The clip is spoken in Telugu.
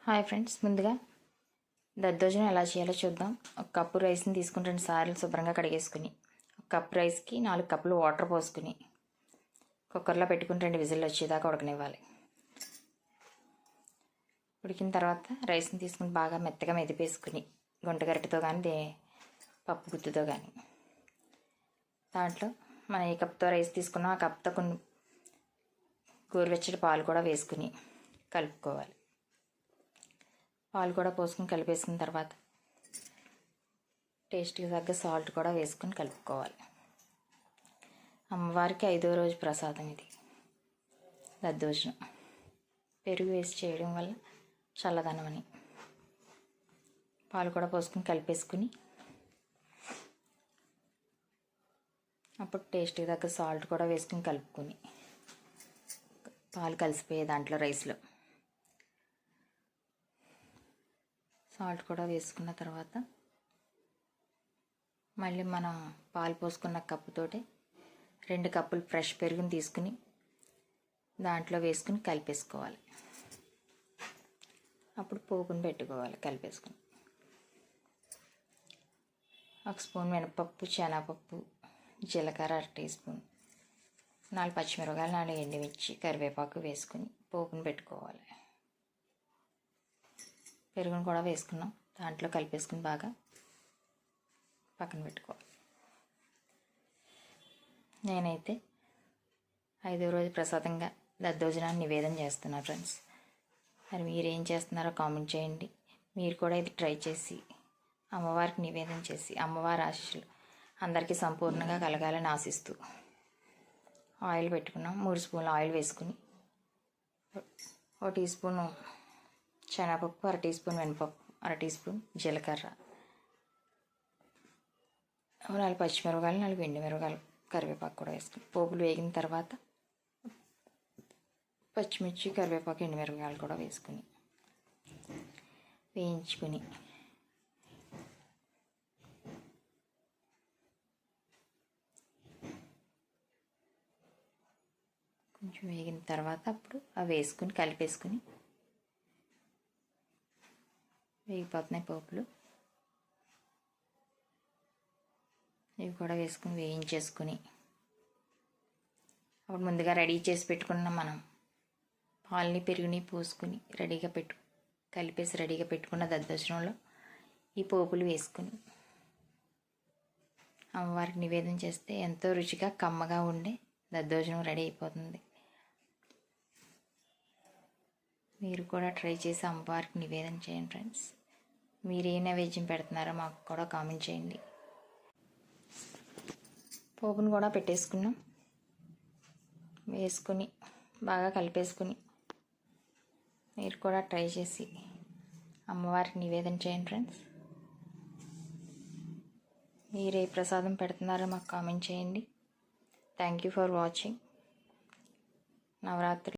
హాయ్ ఫ్రెండ్స్, ముందుగా దద్దోజనం ఎలా చేయాలో చూద్దాం. ఒక కప్పు రైస్ని తీసుకుని 2 సార్లు శుభ్రంగా కడిగేసుకుని, ఒక కప్పు రైస్కి 4 కప్పులు వాటర్ పోసుకుని కుక్కర్లో పెట్టుకుని 2 విజిల్లు వచ్చేదాకా ఉడకనివ్వాలి. ఉడికిన తర్వాత రైస్ని తీసుకుని బాగా మెత్తగా మెదిపేసుకుని గుంటగరిటెతో కానీ పప్పు గుత్తుతో కానీ దాంట్లో మనం ఏ కప్తో రైస్ తీసుకున్నామో ఆ కప్తో కొన్ని గోరువెచ్చటి పాలు కూడా వేసుకుని కలుపుకోవాలి. పాలు కూడా పోసుకుని కలిపేసుకున్న తర్వాత టేస్ట్కి తగ్గ సాల్ట్ కూడా వేసుకుని కలుపుకోవాలి. అమ్మవారికి 5వ రోజు ప్రసాదం ఇది దద్దోజనం. పెరుగు వేసి చేయడం వల్ల చల్లదనమని. పాలు కూడా పోసుకుని కలిపేసుకుని అప్పుడు టేస్ట్కి తగ్గ సాల్ట్ కూడా వేసుకుని కలుపుకొని పాలు కలిసిపోయే దాంట్లో రైస్లో సాల్ట్ కూడా వేసుకున్న తర్వాత మళ్ళీ మనం పాలు పోసుకున్న కప్పుతోటి 2 కప్పులు ఫ్రెష్ పెరుగుని తీసుకుని దాంట్లో వేసుకుని కలిపేసుకోవాలి. అప్పుడు పోపుని పెట్టుకోవాలి. కలిపేసుకుని 1 స్పూన్ మినపప్పు, శనగపప్పు, జీలకర్ర 1 టీ స్పూన్, 4 పచ్చిమిరపకాయలు, 4 ఎండుమిర్చి, కరివేపాకు వేసుకుని పోపుని పెట్టుకోవాలి. పెరుగును కూడా వేసుకున్నాం. దాంట్లో కలిపేసుకుని బాగా పక్కన పెట్టుకోవాలి. నేనైతే 5వ రోజు ప్రసాదంగా దద్దోజనాన్ని నివేదన చేస్తున్నాను ఫ్రెండ్స్. మరి మీరు ఏం చేస్తున్నారో కామెంట్ చేయండి. మీరు కూడా ఇది ట్రై చేసి అమ్మవారికి నివేదన చేసి అమ్మవారి ఆశీస్సులు అందరికీ సంపూర్ణంగా కలగాలని ఆశిస్తూ ఆయిల్ పెట్టుకున్నాం. 3 స్పూన్ల ఆయిల్ వేసుకుని 1 టీ స్పూను శనగపప్పు, 1 టీ స్పూన్ మినపప్పు, 1 టీ స్పూన్ జీలకర్ర, 4 పచ్చిమిరపకాయలు, 4 ఎండుమిరపకాయలు, కరివేపాకు కూడా వేసుకుని పోపులు వేగిన తర్వాత పచ్చిమిర్చి, కరివేపాకు, ఎండుమిరపకాయలు కూడా వేసుకుని వేయించుకుని కొంచెం వేగిన తర్వాత అప్పుడు అవి వేసుకుని కలిపేసుకుని వేగిపోతున్నాయి పోపులు. ఇవి కూడా వేసుకుని వేయించేసుకుని అప్పుడు ముందుగా రెడీ చేసి పెట్టుకున్న మనం పాలని పెరుగుని పోసుకుని కలిపేసి రెడీగా పెట్టుకున్న దద్దోజనంలో ఈ పోపులు వేసుకుని అమ్మవారికి నివేదన చేస్తే ఎంతో రుచిగా కమ్మగా ఉండే దద్దోజనం రెడీ అయిపోతుంది. మీరు కూడా ట్రై చేసి అమ్మవారికి నివేదన చేయండి ఫ్రెండ్స్. మీరు ఏ నైవేద్యం పెడుతున్నారో మాకు కూడా కామెంట్ చేయండి. పోపును కూడా పెట్టేసుకున్నాం. వేసుకుని బాగా కలిపేసుకుని మీరు కూడా ట్రై చేసి అమ్మవారికి నివేదన చేయండి ఫ్రెండ్స్. మీరు ఏ ప్రసాదం పెడుతున్నారో మాకు కామెంట్ చేయండి. Thank you for watching. Navratri